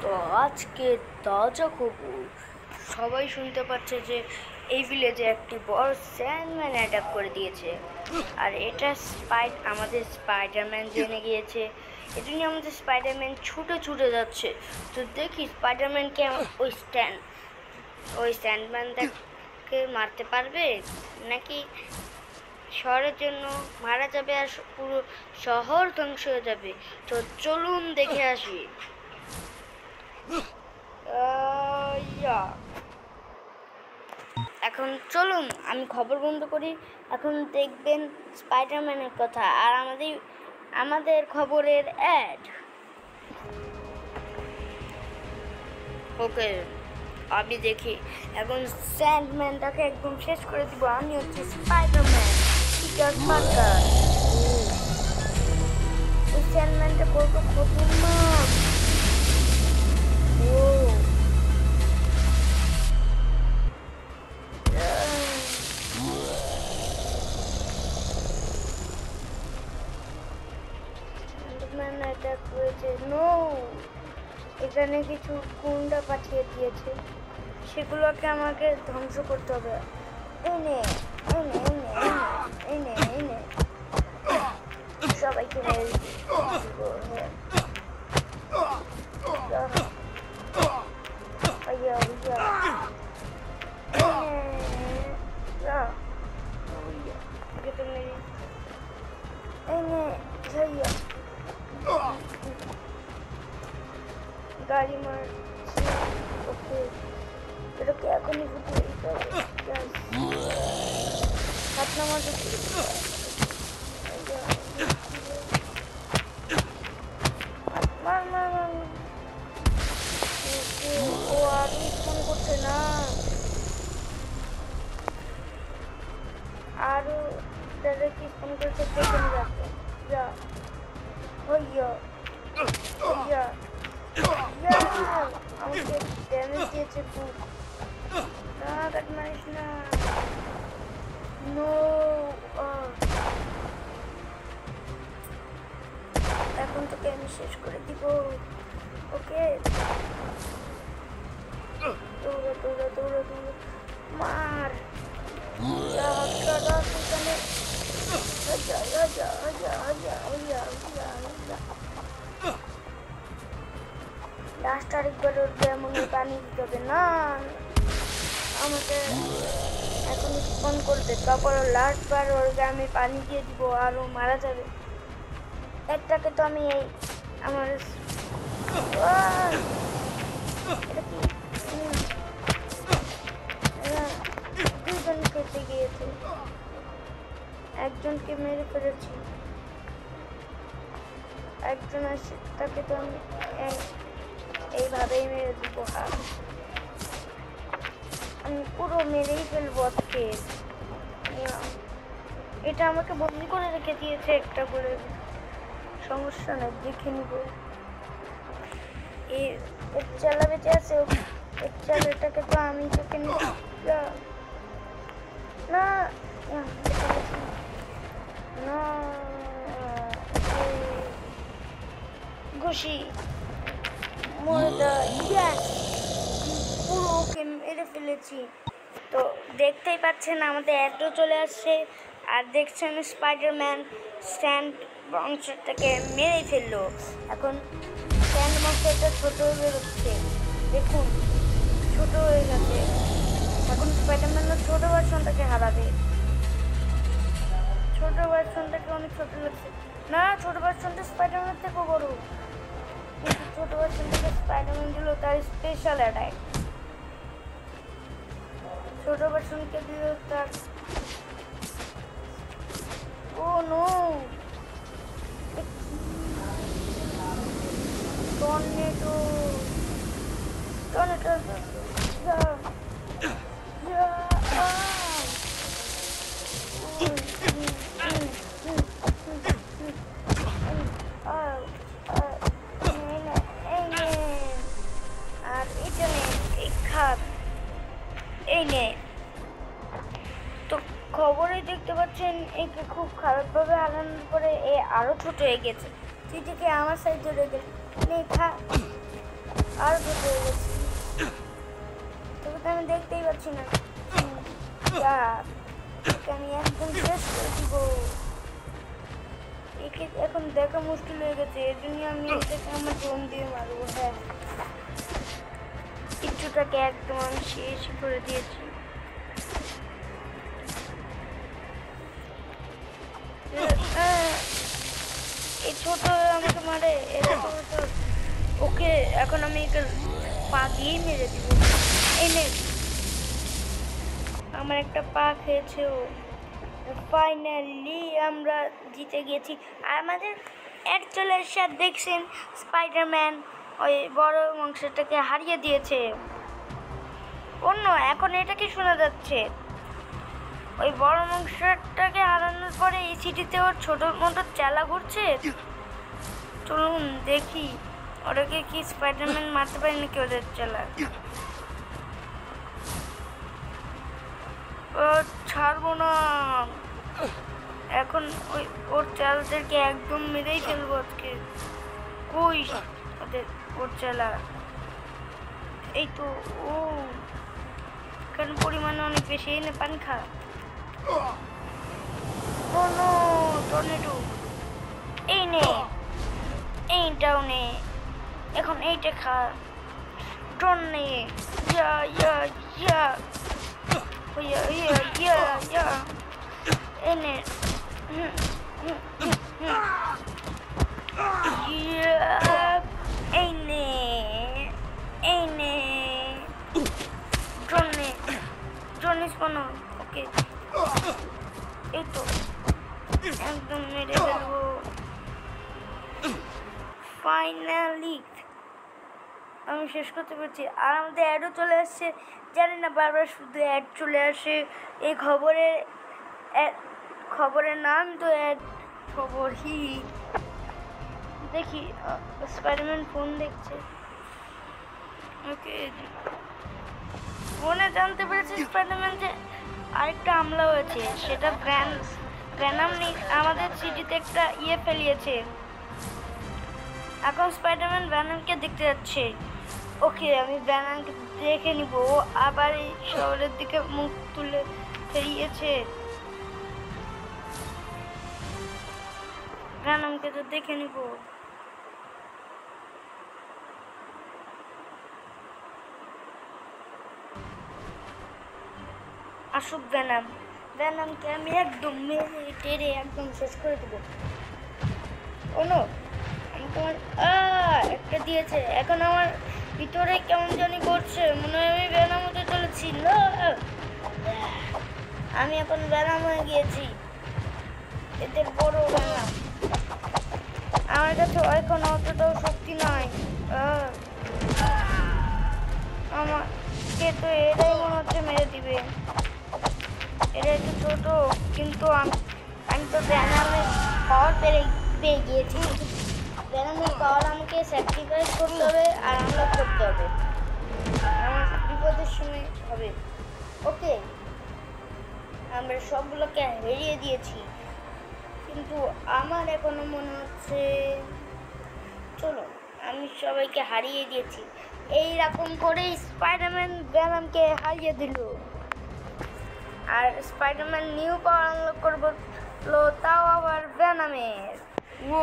তো আজকে তাজা খবর সবাই শুনতে পাচ্ছে যে এই ভিলেজে একটি বড় স্যান্ডম্যান অ্যাটাক করে দিয়েছে। আর এটা আমাদের স্পাইডারম্যান জেনে গিয়েছে। এজন্য আমাদের স্পাইডারম্যান ছুটে ছুটে যাচ্ছে। তো দেখি স্পাইডারম্যানকে ওই স্যান্ডম্যানটাকে মারতে পারবে নাকি শহরের জন্য মারা যাবে আর পুরো শহর ধ্বংস হয়ে যাবে। তো চলুন দেখে আসি। এখন চলুন আমি খবর বন্ধ করি। এখন দেখবেন স্পাইডারম্যানের কথা আর আমাদের খবরের অ্যাড। ওকে আমি দেখি এখন স্যান্ডম্যানটাকে একদম শেষ করে দিব। আমি হচ্ছে স্পাইডারম্যান পিটার পার্কার। এই স্যান্ডম্যানটা কত খতরনাক। এখানে কিছু গুন্ডা পাঠিয়ে দিয়েছে, সেগুলোকে আমাকে ধ্বংস করতে হবে। এনে এনে এনে এনে এনে এনে সবাইকে মেরে গাড়ি মারছি। ওকে এটাকে এখনই ফুটিয়ে দিতে হবে। হাত নামাতে ও আর ফোন করছে না। আরো তাদের কি ফোন করছে দেখে নিয়ে যাচ্ছে। যা হইয়া হইয়া আমাকে ড্যামেজ দিয়েছে বুক। না কাট মারিস না। নো এখন তোকে আমি শেষ করে দিব। ওকে দৌড়া দৌড়া দৌড়া দৌড়া মার। লাস্ট আরেকবার উঠবে এমন পানি দিতে হবে না। আমাকে এখন স্পন করবে, তারপর লাস্ট বার ওরকে আমি পানি দিয়ে দিব আর ও মারা যাবে। একটাকে তো আমি এই আমার দুজন কেটে গিয়েছে, একজনকে মেরে ফেলেছি। একজন আছে তাকে তো আমি এইভাবেই মেরে দিব। আমি পুরো মেরেই ফেলবো আজকে। এটা আমাকে বন্দি করে রেখে দিয়েছে একটা করে। সমস্যা নেই, দেখে নিব। এর চালা বেঁচে আছে। এর চালাটাকে তো আমি দেখে নিব না না ঘুষি পুরো ওকে মেরে ফেলেছি। তো দেখতেই পাচ্ছেন আমাদের অ্যাডও চলে আসছে। আর দেখছেন স্পাইডারম্যান স্ট্যান্ড বংশটাকে মেরেই ফেললো। এখন স্ট্যান্ড বংশটা ছোট হয়ে বেরোচ্ছে, দেখুন ছোট হয়ে গেছে। এখন স্পাইডারম্যানের ছোট ভার্সনটাকে হারাবে। ছোট ভার্সনটাকে অনেক ছোট লাগছে। না ছোট ভার্সনটা স্পাইডারম্যানের থেকেও বড়, কিন্তু ছোট ভার্সনটাকে স্পাইডারম্যান দিল তার স্পেশাল অ্যাটাক। ছোট ভার্সনকে দিল তার ও নো টর্নেডো টর্নেডো আর এটা এই খাত এই নে। তো খবরে দেখতে পাচ্ছেন একে খুব খারাপভাবে হারানোর পরে এ আরো ছোট হয়ে গেছে। তুই থেকে আমার সাইড ধরে নে খা। আর ভেতরে গেছি, তবে তো আমি দেখতেই পাচ্ছি না। আমি একদম শেষ করে দিব। একে এখন দেখা মুশকিল হয়ে গেছে, এর জন্য আমি এটাকে আমার ড্রোন দিয়ে মারবো। হ্যাঁ, কিচ্ছুটাকে একদম আমি শেষ করে দিয়েছি। এই ছোট আমাকে মারে, ওকে এখন আমি একে পা দিয়েই মেরে দিব। এই নে, আমার একটা পা খেয়েছে ও। ফাইনালি আমরা জিতে গেছি। আর আমাদের অ্যাকচুয়ালের সাথে দেখছেন স্পাইডারম্যান ওই বড় মংসটাকে হারিয়ে দিয়েছে। অন্য এখন এটা কি শোনা যাচ্ছে, ওই বড় মংসটাকে হারানোর পরে এই সিটিতে ওর ছোট মোটো চালা ঘুরছে। চলুন দেখি ওটাকে কি স্পাইডারম্যান মারতে পারে নাকি ওদের চালা। ছাড়বো না, এখন ওই ওর চালদেরকে একদম মেরেই ফেলবো আজকে। কই ওদের ওর চালা, এই তো। ও কারণ পরিমাণে অনেক বেশি, এই না পানি খা। নো টর্নেডো, এই নে, এইটাও নে, এখন এইটা খা। ড্রোন নে, ইয়া ইয়া ইয়া ইয়া ইয়া ইয়া ইয়া, এই নে, এই নে, এই নে, ড্রোন নে, ড্রোন স্পন। ওকে, এই তো একদম মেরে ফেলবো। ফাইনালি আমি শেষ করতে পারছি। আর আমাদের অ্যাডও চলে আসছে, জানি না বারবার শুধু অ্যাড চলে আসে। এই খবরের নাম তো অ্যাড খবর। দেখি স্পাইডারম্যান ফোন দেখছে। ওকে, ফোনে জানতে পেরেছি স্পাইডারম্যান যে আরেকটা হামলা হয়েছে, সেটা ভ্যানাম আমাদের সিটিতে একটা ফেলিয়েছে। এখন স্পাইডারম্যান ভ্যানামকে দেখতে যাচ্ছে। ওকে, আমি ভ্যানামকে দেখে নিব। ও আবার এই শহরের দিকে মুখ তুলে ফেরিয়েছে। ভ্যানামকে তো দেখে নিব। আসুক ভ্যানামকে আমি একদম মেরে টেরে একদম শেষ করে দেবো। কোনো তোমার একটা দিয়েছে, এখন আমার ভিতরে কেমন জানি করছে, মনে হয় আমি ভ্যানাম হতে চলেছি। আমি এখন ভ্যানাম হয়ে গিয়েছি, এদের বড় ভ্যানাম। আমার কাছে এখন অতটাও শক্তি নয়। আমাকে তো এরাই মনে হচ্ছে মেরে দিবে। এরা একটু ছোট, কিন্তু আমি তো ভ্যানামের পাওয়ার পেয়ে গিয়েছি। ভ্যানামের পাওয়ার আমাকে স্যাক্রিফাইস করতে হবে আর আনলক করতে হবে, আমার বিপদের সময় হবে। ওকে, আমরা সবগুলোকে হারিয়ে দিয়েছি, কিন্তু আমার এখনো মনে হচ্ছে, চলো আমি সবাইকে হারিয়ে দিয়েছি। এইরকম করে স্পাইডারম্যান ভ্যানামকে হারিয়ে দিল। আর স্পাইডারম্যান নিউ পাওয়ার আনলক করবো, তাও আবার ভ্যানামের। ও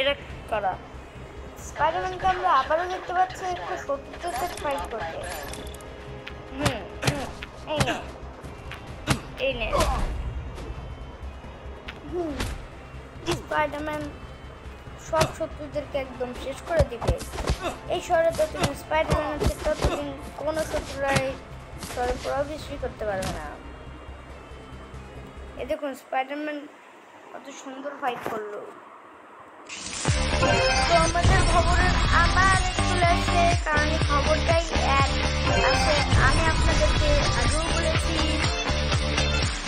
এটা করা স্পাইডারম্যানকে আমরা আবারও দেখতে পাচ্ছি একটু শত্রুদের সাথে ফাইট করতে। এই নে স্পাইডারম্যান সব শত্রুদেরকে একদম শেষ করে দিবে। এই শহরে যতদিন স্পাইডারম্যান আছে ততদিন কোনো শত্রুরাই শহরে প্রবেশই করতে পারবে না। এ দেখুন স্পাইডারম্যান কত সুন্দর ফাইট করলো। তো আমাদের খবরের আবার চলে আসছে, কারণ এই খবরটাই এক আছে, আমি আপনাদেরকে আগেও বলেছি।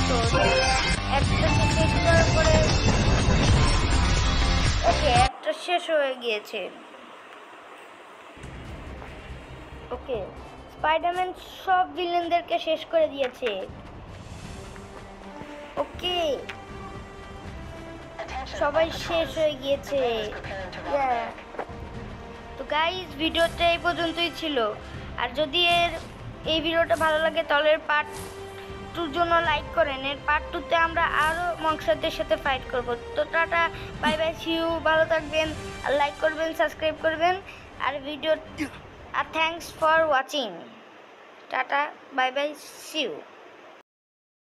তো একটাকে শেষ করার পরে ওকে একটা শেষ হয়ে গিয়েছে। ওকে, স্পাইডারম্যান সব ভিলেনদেরকে শেষ করে দিয়েছে। ওকে, সবাই শেষ হয়ে গিয়েছে। তো গাইজ ভিডিওটা এই পর্যন্তই ছিল। আর যদি এই ভিডিওটা ভালো লাগে তাহলে পার্ট 2 জন্য লাইক করেন। এর পার্ট 2তে আমরা আরও মনস্টারদের সাথে ফাইট করব। তো tata, bye bye, see you. ভালো থাকবেন আর লাইক করবেন, সাবস্ক্রাইব করবেন আর thanks for watching. Tata, bye bye, see you.